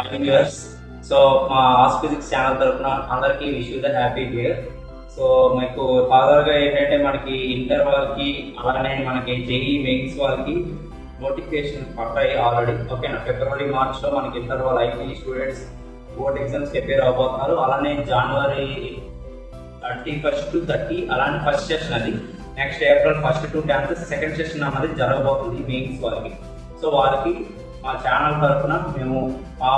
Morning viewers. So మా ఆస్ physics channel తరఫున అందరికీ wish you the happy year. So మీకు ఫాదర్గా ఏంటంటే మనకి ఇంటర్ వాళ్ళకి అలానే మనకి జేఈ మెయిన్స్ వాళ్ళకి నోటిఫికేషన్ పడ్డాయి ఆల్రెడీ. ఓకేనా, ఫిబ్రవరి మార్చ్లో మనకి ఇంటర్ వాళ్ళ IT students board exams prepare అవబోతున్నారు. అలానే జనవరి 21 to 30 అలానే ఫస్ట్ సెషన్ అది. Next April 1 to 10 second session అన్నది జరగబోతుంది మెయిన్స్ వాళ్ళకి. సో వాళ్ళకి మా ఛానల్ తరఫున మేము మా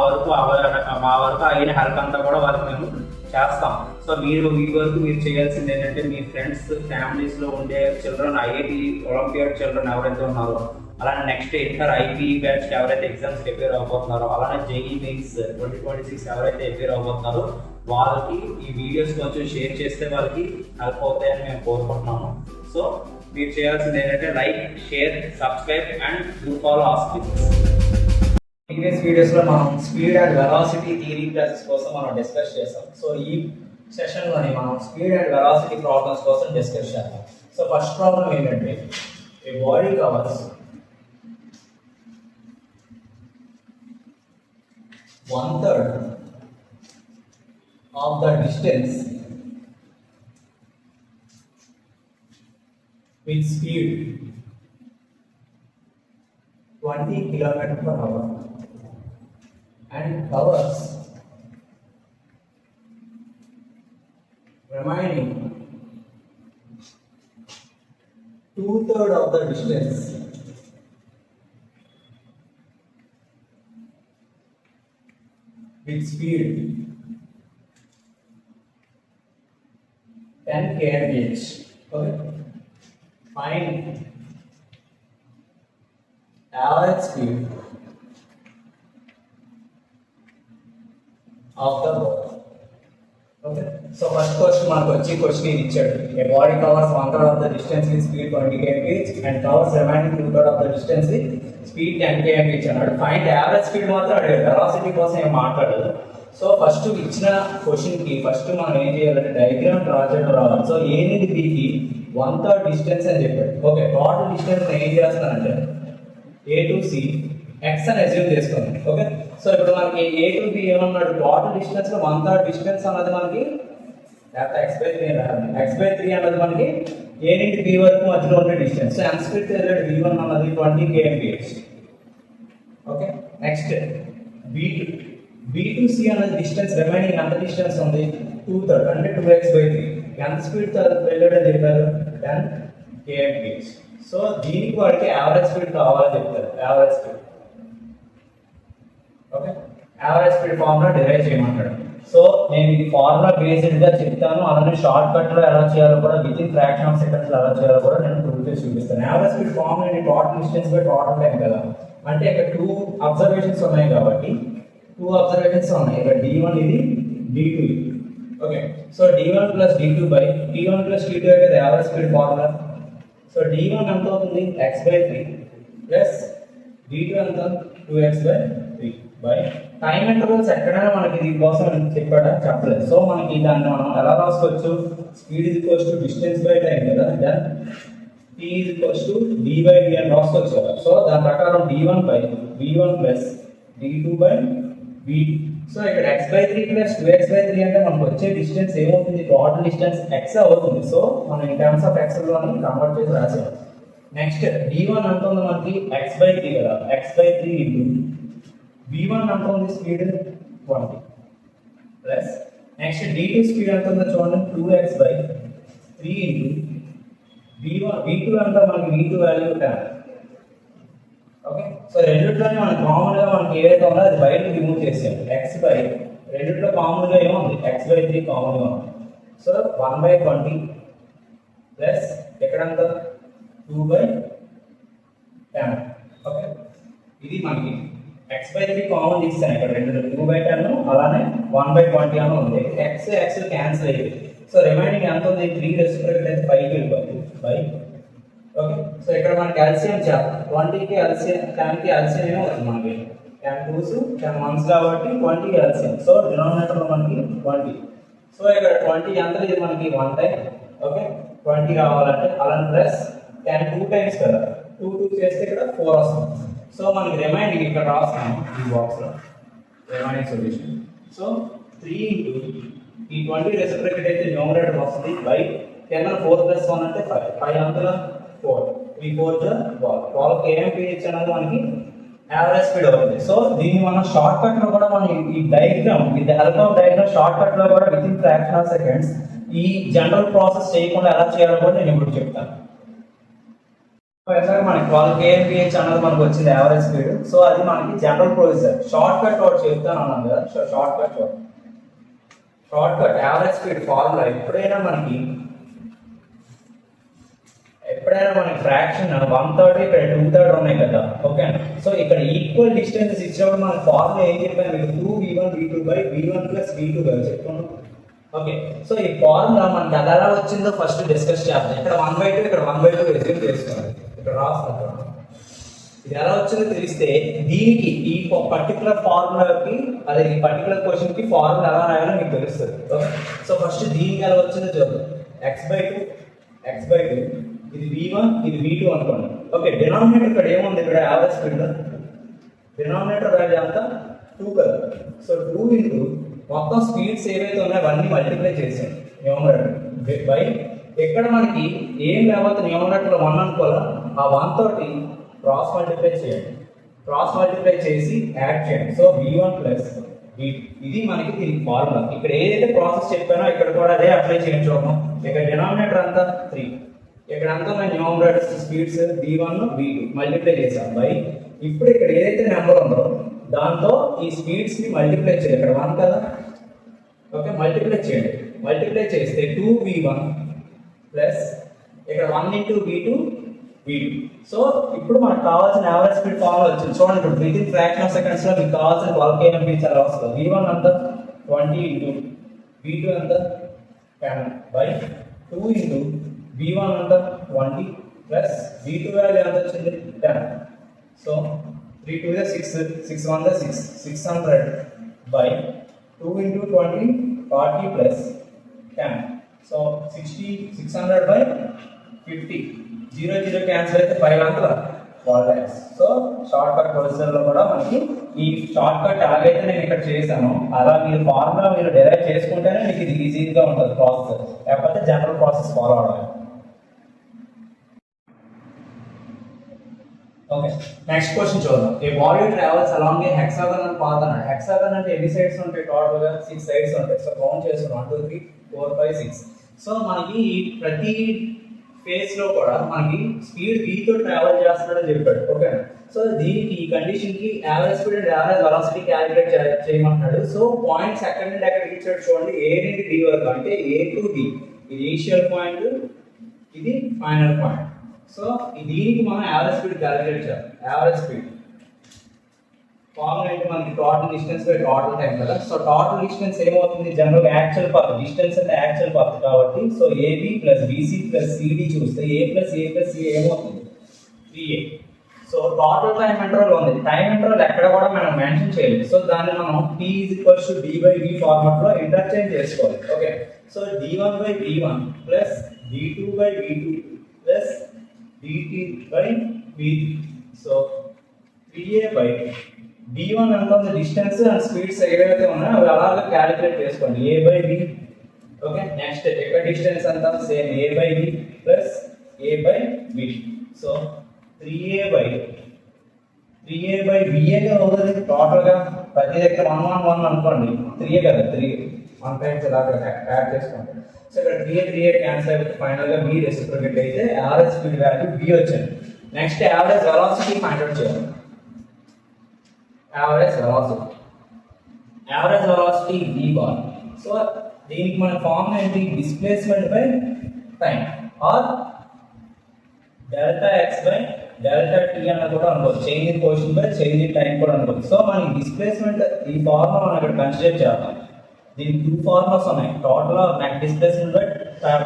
వరకు అయిన హెల్ప్ అంతా కూడా వాళ్ళకి మేము చేస్తాం. సో ఈ వరకు మీరు చేయాల్సింది ఏంటంటే మీ ఫ్రెండ్స్ ఫ్యామిలీస్లో ఉండే చిల్డ్రన్ ఐఐటి ఒలింపియాడ్ చిల్డ్రన్ ఎవరైతే ఉన్నారో, అలానే నెక్స్ట్ ఇంటర్ ఐపీ బ్యాచ్ ఎవరైతే ఎగ్జామ్స్ ప్రిపేర్ అవబోతున్నారో, అలానే జేఈ మెయిన్స్ 2026 ఎవరైతే ప్రిపేర్ అవబోతున్నారో వాళ్ళకి ఈ వీడియోస్ కొంచెం షేర్ చేస్తే వాళ్ళకి హెల్ప్ అవుతాయని మేము కోరుకుంటున్నాము. సో మీరు చేయాల్సింది ఏంటంటే like, share, subscribe and do follow us physics. Previous వీడియోస్లో మనం speed and velocity theory classes కోసం మనం డిస్కస్ చేస్తాం. సో ఈ సెషన్లోని మనం స్పీడ్ అండ్ వెలాసిటీ ప్రాబ్లమ్స్ కోసం డిస్కస్ చేస్తాం. సో ఫస్ట్ ప్రాబ్లం ఏంటంటే a body covers 1/3 of the distance with speed 20 km/h and covers remaining 2/3 of the distance with speed 10 km/h. Okay. Find average speed of the ball. Okay. So first question మనకు వచ్చి question ఇది ఇచ్చాడు. A body covers 1/3 of the distance with speed 20 km/h and covers remaining 2/3 of the distance with speed 10 km/h అన్నాడు. Find average speed మాత్రం అడిగాడు, velocity కోసం ఏం మాట్లాడదు. సో ఫస్ట్ ఇచ్చిన క్వశ్చన్కి ఫస్ట్ మనం ఏం చేయాలంటే డయాగ్రామ్ డ్రా చేయడం రావాలి. సో ఏ నుండి బికి 1/3 డిస్టెన్స్ అని చెప్పాడు. ఓకే, టోటల్ డిస్టెన్స్ ఏం చేస్తానంటే ఏ టు సి ఎక్స్ అని అజ్యూమ్ చేసుకుందాం. ఓకే, సో ఇప్పుడు మనకి ఏ టు బి ఏమన్నాడు, టోటల్ డిస్టెన్స్ లో 1/3 డిస్టెన్స్ అన్నది మనకి x/3 అన్నది మనకి ఏ నుండి బి వరకు మధ్యలో ఉండే డిస్టెన్స్. సో ఎంత స్పీడ్ తెలియదు v1 అన్నది 20 km/h. Okay, next B to C అన్నది డిస్టెన్స్ రిమైనింగ్ ఎంత డిస్టెన్స్ ఉంది 2/3 అంటే 2x/3. ఎంత స్పీడ్ వెళ్ళాడని చెప్పారు 10 km/h. సో దీనికి వాడికి యావరేజ్ స్పీడ్ కావాలని చెప్తారు. Average speed, okay, average speed formula derive చేయమంటాడు. సో నేను ఇది ఫార్ములా బేస్డ్ గా చెప్తాను, అలానే షార్ట్ కట్ లో ఎలా చేయాలో కూడా with in fraction of seconds ఎలా చేయాలో కూడా నేను ప్రూవ్ చేసి చూపిస్తాను. Average speed formula total distance by total time కదా, అంటే ఇక్కడ 2 అబ్జర్వేషన్స్ ఉన్నాయి కాబట్టి 2 అబ్జర్వేషన్స్ ఉన్నాయి. ఇక్కడ d1 ఇది d2 ఇది. Okay, so d1 plus d2 by t1 plus t2 అయితే average speed formula. So d1 ఎంత అవుతుంది x/3 ప్లస్ d2 ఎంత 2x/3 బై టైం ఇంటర్వల్స్ ఎక్కడైనా మనకి దీనికోసం చెప్పాడా చెప్పలేదు. సో మనకి దాన్ని మనం ఎలా రాసుకోవచ్చు, speed is equals to distance by time కదా, then t is equals to d/d అని రాసుకోవచ్చు కదా. సో దాని ప్రకారం d1 by v1 plus d2 by v2. So ఇక్కడ x/3 ప్లస్ 2x/3 అంటే మనకు వచ్చే డిస్టెన్స్ ఏమవుతుంది, టోటల్ డిస్టెన్స్ x అవుతుంది. సో మనం ఇన్ టర్మ్స్ ఆఫ్ x లో కన్వర్ట్ చేసి రాసాం. నెక్స్ట్ d1 ఎంత ఉంది మనకి x/3 కదా, x/3 ఇంటూ v1 ఎంత ఉంది speed 20 plus next d2 speed ఎంత ఉందో చూడండి 2x/3 ఇంటూ v2 ఎంత మనకి v2 వాల్యూ 10. ఓకే, సో రెండిట్లోనే మనకి కామన్ గా మనకి ఏదైతే ఉందో అది బయటకు రిమూవ్ చేసాం. x బై రెండిట్లో కామన్ గా ఏముంది x/3 కామన్ గా ఉంది. So 1/20 plus ఎక్కడంతా 2/10. ఓకే, ఇది మనకి x/3 కామన్ తీస్తాను ఇక్కడ రెండు 2/10 అలానే 1/20 అని ఉంది. x క్యాన్సిల్ అయ్యింది. సో రిమైనింగ్ ఎంత ఉంది 3 రెసిప్రొకేట్ అయితే 5 వెళ్ళిపోతుంది బై. ఓకే, సో ఇక్కడ మనకి ఎల్సిఎం చేద్దాం. 20కి ఎల్సిఎం 10కి ఎల్సిఎం ఏమో అవుతుంది మనకి 10 2s 10 1s కాబట్టి 20 ఎల్సిఎం. సో డినామినేటర్ లో మనకి 20. సో ఇక్కడ 20 ఎంత ఇది మనకి 1 టైం. ఓకే, 20 కావాలంటే అలానే ప్లస్ 10 2 టైమ్స్ కదా, 2 చేస్తే ఇక్కడ 4 వస్తుంది. సో మనకి రిమైనింగ్ ఇక్కడ రాస్తాము ఈ బాక్స్ లో రిమైనింగ్ సొల్యూషన్. సో 3 ఇంటూ ఈ 20 రెసిప్రొకేట్ అయితే న్యూమరేటర్ వస్తుంది బై 10 4 ప్లస్ 1 అంటే 5 5 అంతలో 4 3 4 జా 12 kmph అనేది మనకి యావరేజ్ స్పీడ్ అవుతుంది. సో దీన్ని మనం షార్ట్ కట్ లో కూడా మనం ఈ diagram with help of diagram short cut లో కూడా with in fraction of seconds ఈ జనరల్ ప్రాసెస్ చేయకుండా ఎలా చేయాలో కూడా నేను ఇప్పుడు చెప్తాను. మనకి 12 kmph అనేది మనకు వచ్చింది యావరేజ్ స్పీడ్. సో అది మనకి జనరల్ ప్రొసీజర్. షార్ట్ కట్ ఒకటి చెప్తాను అన్నాను కదా. So short cut average speed formula ఎప్పుడైనా మనకి ఫ్రాక్షన్ 1/3 ఇక్కడ 2/3 ఉన్నాయి కదా. ఓకే. సో ఇక్కడ ఈక్వల్ డిస్టెన్సెస్ ఇచ్చినప్పుడు మన ఫార్ములా ఏం చెప్పాను మీకు 2v1 v2 by v1 plus v2 కదా చెప్తున్నాం. ఓకే. సో ఈ ఫార్ములా మనకి అది ఎలా వచ్చిందో ఫస్ట్ డిస్కస్ చేద్దాం. ఇక్కడ 1/2 ఇక్కడ 1/2 రెజ్యూమ్ చేసుకోవాలి. ఇక్కడ రాస్తాను. ఇది ఎలా వచ్చిందో తెలిస్తే దీనికి ఈ పర్టికులర్ ఫార్ములాకి అదే ఈ పర్టికులర్ క్వశ్చన్ కి ఫార్ములా ఎలా రాయాలో మీకు తెలుస్తుంది. ఓకే. సో ఫస్ట్ దీనికి ఎలా వచ్చిందో చూద్దాం. x/2 ఇది v1 ఇది v2 అనుకోండి. ఓకే. డినామినేటర్ ఇక్కడ ఏముంది? ఇక్కడ యావరేజ్ స్పీడ్ డినామినేటర్ వాల్యూ అంతా 2 కదా. సో 2 ఇంటూ మొత్తం స్పీడ్స్ ఏవైతే ఉన్నాయో అవన్నీ మల్టిప్లై చేసాను న్యూమరేటర్ బై ఇక్కడ మనకి ఏం లేకపోతే న్యూమరేటర్ 1 అనుకోవాలా ఆ 1 తోటి క్రాస్ మల్టిప్లై చేయండి. క్రాస్ మల్టిప్లై చేసి యాడ్ చేయండి. సో v1 ప్లస్ v2 ఇది మనకి దీనికి ఫార్ములా. ఇక్కడ ఏదైతే ప్రాసెస్ చెప్పానో ఇక్కడ కూడా అదే అప్లై చేయండి. చూద్దాం. ఇక్కడ డినామినేటర్ అంతా 3 ఇక్కడ అంతా మన numerator speeds v1 v2 multiply చేసాం బై ఇప్పుడు ఇక్కడ ఏదైతే నెంబర్ ఉందో దాంతో ఈ స్పీడ్స్ ని మల్టిప్లై చేయాలి. ఇక్కడ 1 కదా. ఓకే. మల్టిప్లై చేయండి. మల్టిప్లై చేస్తే 2v1 ప్లస్ ఇక్కడ 1 ఇంటూ v2 సో ఇప్పుడు మనకు కావాల్సిన యావరేజ్ స్పీడ్ ఫార్ములా వచ్చింది. చూడండి ఇప్పుడు with in fraction of seconds లో మీకు కావాల్సిన 12 kmph అలా వస్తుంది. v1 అంతా 20 ఇంటూ v2 అంతా 10 బై 2 ఇంటూ v1 అంతా 20 ప్లస్ v2 వాల్యూ ఎంత వచ్చింది 10. So 3 2 6 6 1 6 600 by 2 into 20 40 plus 10. So 60 600 by 50 0 0 cancel అయితే 5 అంతల 12 lakhs. So short cut procedure లో కూడా మనకి ఈ షార్ట్ కట్ ఎలాగైతే నేను ఇక్కడ చేశానో అలా మీరు ఫార్ములా మీరు డెరైవ్ చేసుకుంటేనే మీకు ఇది ఈజీగా ఉంటుంది ప్రాసెస్. లేకపోతే జనరల్ ప్రాసెస్ ఫాలో అవడం. ఓకే. నెక్స్ట్ క్వశ్చన్ చూద్దాం. A body travels along a hexagonal path అన్నాడు. హెక్సాగన్ అంటే ఎన్ని సైడ్స్ ఉంటాయి? టోటల్ గా 6 సైడ్స్ ఉంటాయి. సో కౌంట్ చేస్తున్నాం 1 2 3 4 5 6. సో మనకి ప్రతి ఫేజ్ లో కూడా మనకి స్పీడ్ v తో ట్రావెల్ చేస్తున్నాడని చెప్పాడు. ఓకే. సో దీనికి ఈ కండిషన్ కి average speed and average velocity calculate చేయమంటున్నాడు. సో పాయింట్స్ ఎక్కడ నుండి ఎక్కడికి ఇచ్చాడు చూడండి. ఏ నుండి d వరకు అంటే a టు d ఇది ఇనిషియల్ పాయింట్ ఇది ఫైనల్ పాయింట్. సో దీనికి మనం యావరేజ్ స్పీడ్ క్యాలిక్యులేట్ చేయాలి. యావరేజ్ స్పీడ్ ఫార్ములా అంటే మనకి total distance by total time కదా. సో టోటల్ డిస్టెన్స్ ఏమవుతుంది? జనరల్ యాక్చువల్ పాత్ డిస్టెన్స్ అంటే యాక్చువల్ పాత్ కాబట్టి so AB plus BC plus CD చూస్తే A ప్లస్ C ఏమవుతుంది 3A. So total time interval ఉంది. Time interval ఎక్కడ కూడా మనం మెన్షన్ చేయలేదు. సో దాన్ని మనం T d/v ఫార్మాట్ లో ఇంటర్చేంజ్ చేసుకోవాలి. Okay. So d1/v1 plus d2/v2 plus dt/v3. So 3a/b1 అంటే డిస్టెన్స్ అండ్ స్పీడ్స్ ఏవైతే ఉన్నాయో అవి అలాగే క్యాలిక్యులేట్ చేసుకోండి. a/b. ఓకే. నెక్స్ట్ ఇక్కడ డిస్టెన్స్ అంతా same a/b plus a/b. So 3a/b గా అవుతుంది టోటల్ గా. ప్రతి దగ్గర 1 1 1 అనుకోండి. 3a కదా 3 1 టైమ్స్ ఇలా యాడ్ చేసుకోండి. సో ఇక్కడ 3a క్యాన్సిల్ అయితే ఫైనల్ గా b రెసిప్రొకేట్ అయితే యావరేజ్ స్పీడ్ వాల్యూ b వచ్చింది. Next average velocity find out చేయాలి. Average velocity v bar. So దీనికి మన ఫార్ములా ఏంటి? Displacement by time or delta x by delta t అన్న కూడా అనుకోవచ్చు. Change in position by change in time కూడా అనుకోవచ్చు. సో మనకి డిస్ప్లేస్మెంట్ ఈ ఫార్ములా మనం ఇక్కడ కన్సిడర్ చేద్దాం. దీనికి 2 ఫార్ములాస్ ఉన్నాయి. Total net displacement by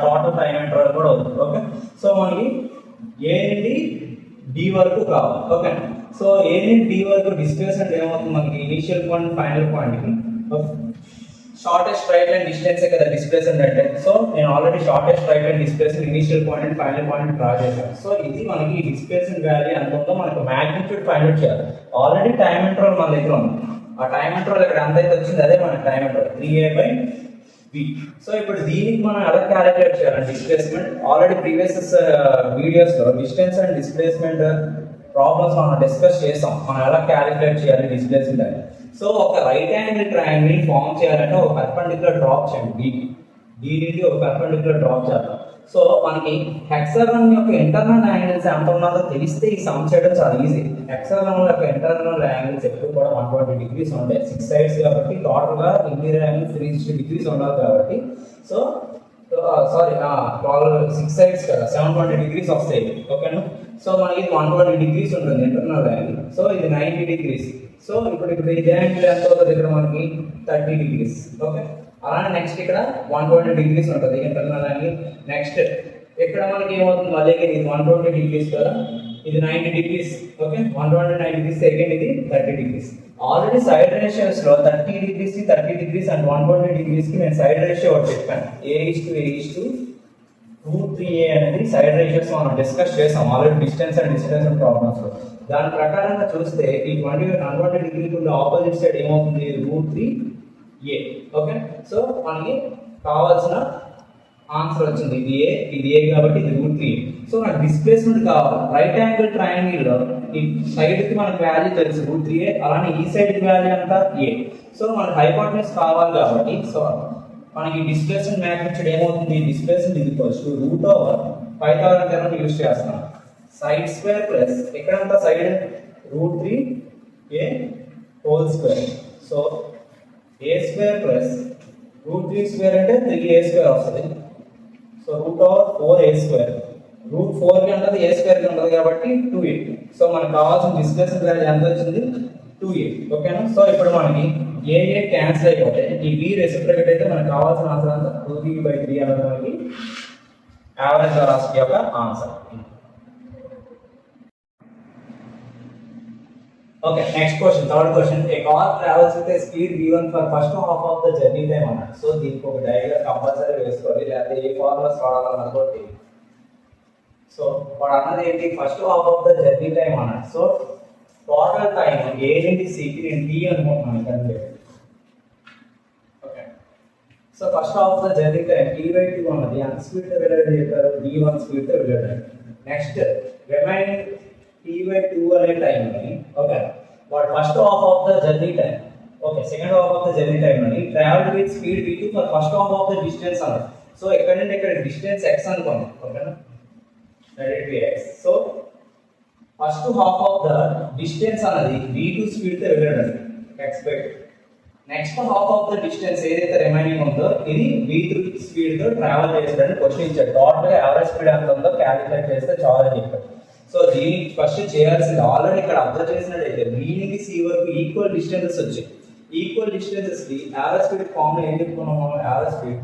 total time interval కూడా అవుతుంది. ఓకే. సో మనకి a నుండి d వరకు కావాలి. ఓకే. సో a నుండి d వరకు డిస్ప్లేస్మెంట్ ఏమవుతుంది? మనకి ఇనిషియల్ పాయింట్ ఫైనల్ పాయింట్ కి షార్టెస్ట్ స్ట్రైట్ లైన్ డిస్టెన్స్ కదా డిస్ప్లేస్మెంట్ అంటే. సో నేను already shortest straight line displacement initial point and final point draw చేశాను. సో ఇది మనకి డిస్ప్లేస్మెంట్ వాల్యూ ఎంత ఉందో మనకు మాగ్నిట్యూడ్ ఫైండ్ అవుట్ చేయాలి. ఆల్రెడీ టైం ఇంటర్వల్ మన దగ్గర ఉంది. ఆ టైం ఇంటర్వల్ ఇక్కడ ఎంత అయితే వచ్చింది అదే మన టైం ఇంటర్వల్ 3a/b. సో ఇప్పుడు దీనికి మనం ఎలా క్యాలిక్యులేట్ చేయాలి డిస్ప్లేస్మెంట్? ఆల్రెడీ ప్రీవియస్ వీడియోస్ లో డిస్టెన్స్ అండ్ డిస్ప్లేస్మెంట్ ప్రాబ్లమ్స్ మనం డిస్కస్ చేసాం, మనం ఎలా క్యాలిక్యులేట్ చేయాలి డిస్ప్లేస్మెంట్ అని. సో ఒక రైట్ యాంగిల్ ట్రయాంగిల్ ఫామ్ చేయాలంటే ఒక పర్పెండిక్యులర్ డ్రాప్ చేయండి D నుండి ఒక పర్పెండిక్యులర్ డ్రాప్ చేద్దాం. సో మనకి హెక్సాగన్ యొక్క ఇంటర్నల్ యాంగిల్స్ ఎంత ఉన్నదో తెలిస్తే ఈ సమ్ చేయడం చాలా ఈజీ. హెక్సాగన్ యొక్క ఇంటర్నల్ యాంగిల్స్ ఎప్పుడు కూడా 120 degrees ఉంటాయి, 6 sides కాబట్టి టోటల్ గా ఇంటీరియర్ యాంగిల్ 360 degrees ఉండాలి కాబట్టి. సో సారీ 6 sides కదా 720 degrees వస్తాయి, ఓకేనా. సో మనకి 120 degrees ఉంటుంది ఇంటర్నల్ యాంగిల్. సో ఇది 90 degrees. సో ఇప్పుడు ఇది యాంగిల్ ఎంత అవుతుంది ఇక్కడ మనకి 30 degrees, ఓకే. అలానే నెక్స్ట్ ఇక్కడ 120 degrees ఉంటుంది ఇంటర్నల్ యాంగిల్. నెక్స్ట్ ఇక్కడ మనకి ఏమవుతుంది మళ్ళీ ఇది 120 degrees కదా, ఇది 90 degrees, ఓకే. 120 90 degrees సెకండ్, ఇది 30 degrees. ఆల్రెడీ సైడ్ రేషియోస్ లో 30 degrees కి 30 degrees అండ్ 120 degrees కి నేను సైడ్ రేషియో ఒకటి చెప్పాను, a:3a అనేది సైడ్ రేషియోస్ మనం డిస్కస్ చేసాం ఆల్రెడీ డిస్టెన్స్ అండ్ ప్రాబ్లమ్స్ లో. దాని ప్రకారంగా చూస్తే ఈ 120 డిగ్రీకి ఉన్న ఆపోజిట్ సైడ్ ఏమవుతుంది √3a, ఓకే. సో మనకి కావాల్సిన ఆన్సర్ వచ్చింది, ఇది ఏ కాబట్టి ఇది √3a. సో నాకు డిస్ప్లేస్మెంట్ కావాలి. రైట్ యాంగిల్ ట్రయాంగిల్ లో ఈ సైడ్ కి మనకు వాల్యూ తెలుసు √3a, అలానే ఈ సైడ్ కి వాల్యూ అంతా a. సో మనకి హైపోటెన్యూస్ కావాలి కాబట్టి సో మనకి డిస్ప్లేస్మెంట్ మ్యాగ్నిట్యూడ్ ఏమవుతుంది, డిస్ప్లేస్మెంట్ ఇది √π/3 థియరం యూజ్ చేస్తాం. సైడ్ స్క్వేర్ ప్లస్ ఎక్కడంతా side √3a whole square. So a square plus √3 square అంటే 3a స్క్వేర్ వస్తుంది. సో √4a స్క్వేర్, √4 కి ఉంటుంది a స్క్వేర్ కి ఉంటుంది కాబట్టి 2a. సో మనకు కావాల్సిన డిస్ప్లేస్మెంట్ వాల్యూ ఎంత వచ్చింది 2a, ఓకేనా. సో ఇప్పుడు మనకి a క్యాన్సిల్ అయిపోతాయి, ఈ b రెసిప్రొకేట్ అయితే మనకు కావాల్సిన ఆన్సర్ అంతా 2b/3 అనేది మనకి యావరేజ్ వెలాసిటీ యొక్క answer. Okay, next question, third question. A car travels with a speed v1 for first half of the journey time అన్నాడు. సో దీనికి ఒక డయాగ్రామ్ కంపల్సరీ వేసుకోవాలి, లేకపోతే ఏ ఫార్ములాస్ వాడాలనుకోండి. సో వాడు అన్నది ఏంటి, first half of the journey time అన్నాడు. So total time ఏ నుండి సికి నేను టీ అనుకుంటున్నాను ఇక్కడ. Okay, so first half of the journey time t/2 అన్నది ఎంత స్పీడ్ తో వెళ్ళాడు చెప్పారు, v1 స్పీడ్ తో వెళ్ళాడు. నెక్స్ట్ రిమైనింగ్ t/2 అనే టైం అని, okay. What first half of the journey time, okay, second half of the journey time అని travel with speed v2 for first half of the distance అన్నాడు. So ఇక్కడ నుండి ఇక్కడ distance x అనుకోండి, ఓకేనా, that it be x. So first half of the distance అన్నది v2 speed తో వెళ్ళాడు x/2. Next half of the distance ఏదైతే రిమైనింగ్ ఉందో ఇది v3 స్పీడ్ తో ట్రావెల్ చేసాడని క్వశ్చన్ ఇచ్చాడు. టోటల్ గా యావరేజ్ స్పీడ్ ఎంత ఉందో క్యాలిక్యులేట్ చేస్తే చాలా చెప్పాడు. సో దీనికి ఫస్ట్ చేయాల్సింది ఆల్రెడీ ఇక్కడ అబ్జర్వ్ చేసినట్టయితే b నుంచి c వరకు ఈక్వల్ డిస్టెన్సెస్ వచ్చాయి. ఈక్వల్ డిస్టెన్సెస్ కి యావరేజ్ స్పీడ్ ఫార్ములా ఏం చెప్పుకున్నాం మనం, average speed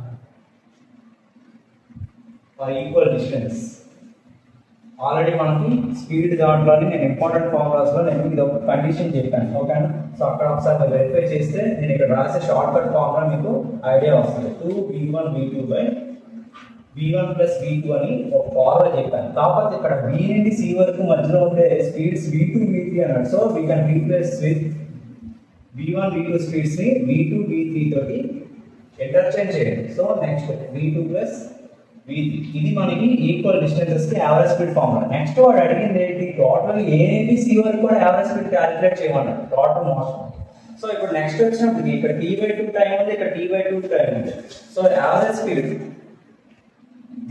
for equal distance. Already మనకి స్పీడ్ దాంట్లోని నేను ఇంపార్టెంట్ ఫార్ములాస్ లో నేను ఇది ఒక కండిషన్ చెప్పాను, ఓకేనా. సో అక్కడ ఒకసారి వెరిఫై చేస్తే నేను ఇక్కడ రాసే షార్ట్ కట్ ఫార్ములా మీకు ఐడియా వస్తుంది. 2v1 v1 ప్లస్ v2 అని ఒక ఫార్ములా చెప్పాను. కాకపోతే ఇక్కడ b నుండి c వరకు మధ్యలో ఉండే స్పీడ్స్ v2 v3 అన్నాడు. So we can replace with v1 v2 speeds ని v2 v3 తోటి ఇంటర్చేంజ్ చేయండి. So next v2 plus v3, ఇది మనకి ఈక్వల్ డిస్టెన్సెస్ కి యావరేజ్ స్పీడ్ ఫార్ములా. నెక్స్ట్ వాడు అడిగింది ఏంటి, టోటల్ a నుండి c వరకు కూడా యావరేజ్ స్పీడ్ క్యాలిక్యులేట్ చేయమన్నాడు, టోటల్ మోషన్. సో ఇప్పుడు నెక్స్ట్ వచ్చినప్పుడు ఇక్కడ t/2 టైం ఉంది, ఇక్కడ t/2 టైం ఉంది. సో యావరేజ్ స్పీడ్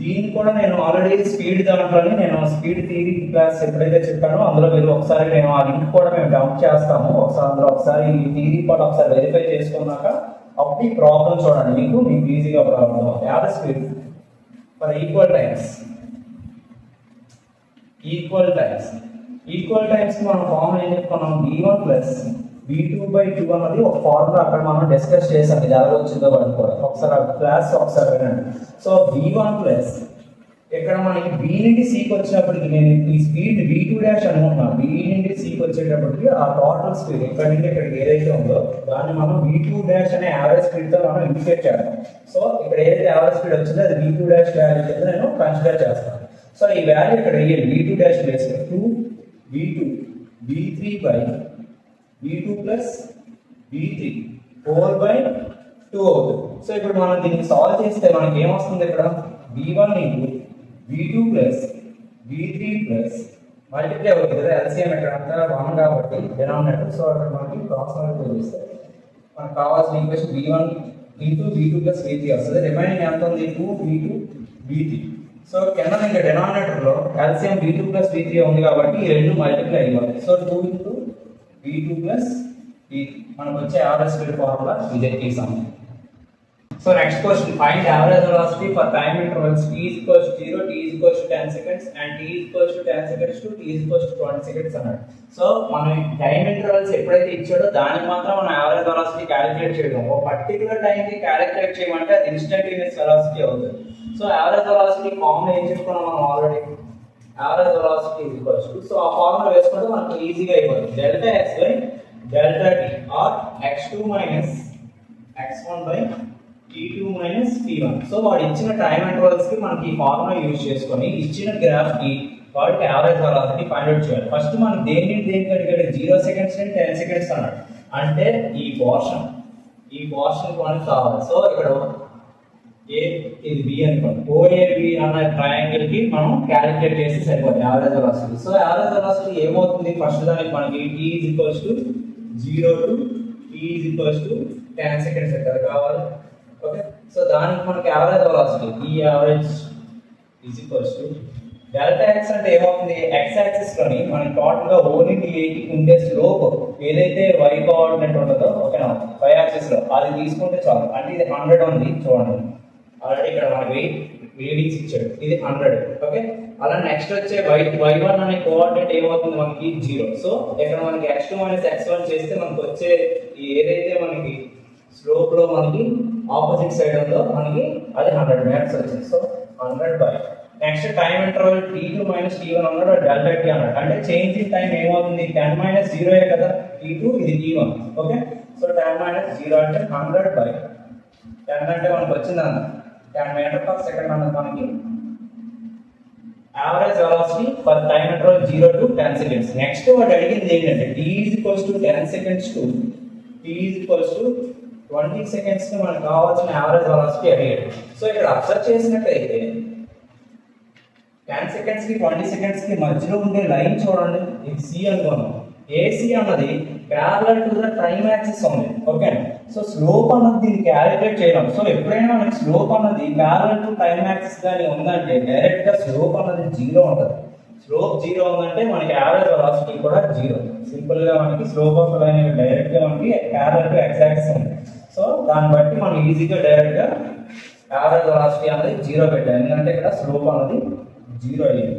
దీన్ని కూడా నేను ఆల్రెడీ స్పీడ్ దాంట్లోని నేను స్పీడ్ థియరీ క్లాస్ ఎప్పుడైతే చెప్పానో అందులో మీరు ఒకసారి నేను ఆ లింక్ కూడా మేము డౌన్ చేస్తాము. ఒకసారి అందులో ఒకసారి ఈ థియరీ కూడా ఒకసారి వెరిఫై చేసుకున్నాక అప్పుడు ఈ ప్రాబ్లం చూడండి, మీకు ఈజీగా problem. Average speed for equal times మనం ఫార్ములా ఏం చెప్పుకున్నాం, v1 ప్లస్ v2/2 అన్నది ఒక ఫార్ములా అక్కడ మనం డిస్కస్ చేసాం, ఇది ఎలా వచ్చిందో కూడా ఒకసారి క్లాస్ ఒకసారి వినండి. సో v1 ప్లస్ ఇక్కడ మనకి b నుండి c కి వచ్చినప్పటికి నేను ఈ స్పీడ్ v2' అనుకుంటున్నాను. b నుండి c కి వచ్చేటప్పటికి ఆ టోటల్ స్పీడ్ ఇక్కడ నుండి ఇక్కడికి ఏదైతే ఉందో దాన్ని మనం v2' అనే యావరేజ్ స్పీడ్ తో మనం ఇండికేట్ చేస్తాం. సో ఇక్కడ ఏదైతే యావరేజ్ స్పీడ్ వచ్చిందో అది v2' వాల్యూ కింద నేను కన్సిడర్ చేస్తాను. సో ఈ వాల్యూ ఇక్కడ వేయాలి, v2' place 2v2 v3/v2 plus v3 4/2 అవుతుంది. సో ఇప్పుడు మనం దీన్ని సాల్వ్ చేస్తే మనకి ఏమొస్తుంది ఇక్కడ v1 into v2 plus v3 plus multiply అవుతుంది కదా, ఎల్సిఎం ఇక్కడ అంతా 1 కాబట్టి డినామినేటర్. సో అక్కడ మనకి క్రాస్ మల్టిప్లై చేస్తే మనకు కావాల్సిన equation v1 into v2 plus v3 వస్తుంది. రిమైనింగ్ ఎంత ఉంది 2v2 v3. సో కింద ఇంకా డినామినేటర్ లో ఎల్సిఎం v2 ప్లస్ v3 ఉంది కాబట్టి ఈ రెండు మల్టిప్లై అయ్యాలి. So 2 into v2 plus v3 మనకు వచ్చే యావరేజ్ స్పీడ్ ఫార్ములా ఇదే ఈ sum. So next question, find average velocity for time intervals t is equals to 0, t is equals to 10 seconds and t is equals to 10 seconds to t is equals to 20 seconds అన్నాడు. So మనం time intervals ఎప్పుడైతే ఇచ్చాడో దానికి మాత్రం మనం average velocity calculate చేయడం. ఒక particular time కి క్యాలిక్యులేట్ చేయమంటే అది ఇన్స్టంటేనియస్ వెలాసిటీ అవుతుంది. సో యావరేజ్ వెలాసిటీ ఫార్ములా ఏం చెప్పుకున్నాం మనం ఆల్రెడీ, average velocity is equals to, so ఆ ఫార్ములా వేసుకుంటే మనకు ఈజీగా అయిపోతుంది delta x by delta t or x2 minus x1 by t2 minus t1. So వాడు ఇచ్చిన టైం ఇంటర్వల్స్ కి మనకి ఈ ఫార్ములా యూజ్ చేసుకొని ఇచ్చిన గ్రాఫ్ కి వాడికి యావరేజ్ వెలాసిటీ ఫైండ్ అవుట్ చేయాలి. ఫస్ట్ మనం దేనికి అడిగాడు 0 seconds అండ్ 10 seconds అన్నాడు, అంటే ఈ పోర్షన్ మనకి కావాలి. సో ఇక్కడ ఏ ఇది బి అనుకోండి, ఓఏబి అన్న ట్రయాంగిల్ కి మనం క్యాలిక్యులేట్ చేసి సరిపోతుంది average velocity. So average velocity ఏమవుతుంది, ఫస్ట్ దానికి మనకి t is equals to 0 to t is equals to 10 seconds ఎక్కడ కావాలి. ఓకే, సో దానికి మనకి యావరేజ్ వెలాసిటీ ఈ average is equals to delta x అంటే ఏమవుతుంది, x యాక్సిస్ లోని మనకి టోటల్ గా ఓన్లీ కి ఉండే స్లోప్ ఏదైతే y కోఆర్డినేట్ ఉంటుందో, ఓకేనా, y యాక్సిస్ లో అది తీసుకుంటే చాలు. అంటే ఇది 100 ఉంది చూడండి, ఆల్రెడీ ఇక్కడ మనకి రీడింగ్స్ ఇచ్చాడు, ఇది 100. ఓకే, అలా నెక్స్ట్ వచ్చే y1 అనే కోఆర్డినేట్ ఏమవుతుంది మనకి 0. సో ఇక్కడ మనకి x2 మైనస్ x1 చేస్తే మనకి వచ్చే ఏదైతే మనకి స్లోప్ లో మనకి ఆపోజిట్ సైడ్ ఉందో మనకి అది 100 మీటర్స్ వచ్చింది. So 100 by next time interval t2 minus t1 అన్నాడు, డెల్టా t అన్నాడు. అంటే చేంజ్ ఇన్ టైం ఏమవుతుంది 10 మైనస్ 0 కదా, t2 ఇది t1. ఓకే, సో 10 మైనస్ 0 అంటే 100 బై 10 అంటే మనకు వచ్చింది అన్న 10 మీటర్ పర్ సెకండ్ అన్నది మనకి average velocity for time interval 0 to 10 seconds. Next వాడు అడిగింది ఏంటంటే t is equals to 10 seconds to t is equals to 20 seconds కి మనకు కావాల్సిన యావరేజ్ వెలాసిటీ అడిగాడు. సో ఇక్కడ అబ్జర్వ్ చేసినట్లయితే 10 seconds కి 20 seconds కి మధ్యలో ఉండే లైన్ చూడండి, ఇది C అనుకున్నాం. AC అన్నది parallel to the time axis ఉంది. ఓకే, సో స్లోప్ అన్నది దీన్ని క్యాలిక్యులేట్ చేయడం. సో ఎప్పుడైనా మనకి స్లోప్ అన్నది parallel to time axis గాని ఉందంటే డైరెక్ట్ గా స్లోప్ అన్నది 0 ఉంటుంది. స్లోప్ 0 ఉందంటే మనకి యావరేజ్ వెలాసిటీ కూడా 0. సింపుల్ గా మనకి స్లోప్ ఆఫ్ లైన్ డైరెక్ట్ గా మనకి parallel to x axis ఉంది. సో దాన్ని బట్టి మనం ఈజీగా డైరెక్ట్ గా యావరేజ్ వెలాసిటీ అనేది 0 పెట్టాం, ఎందుకంటే ఇక్కడ స్లోప్ అనేది 0 అయ్యింది.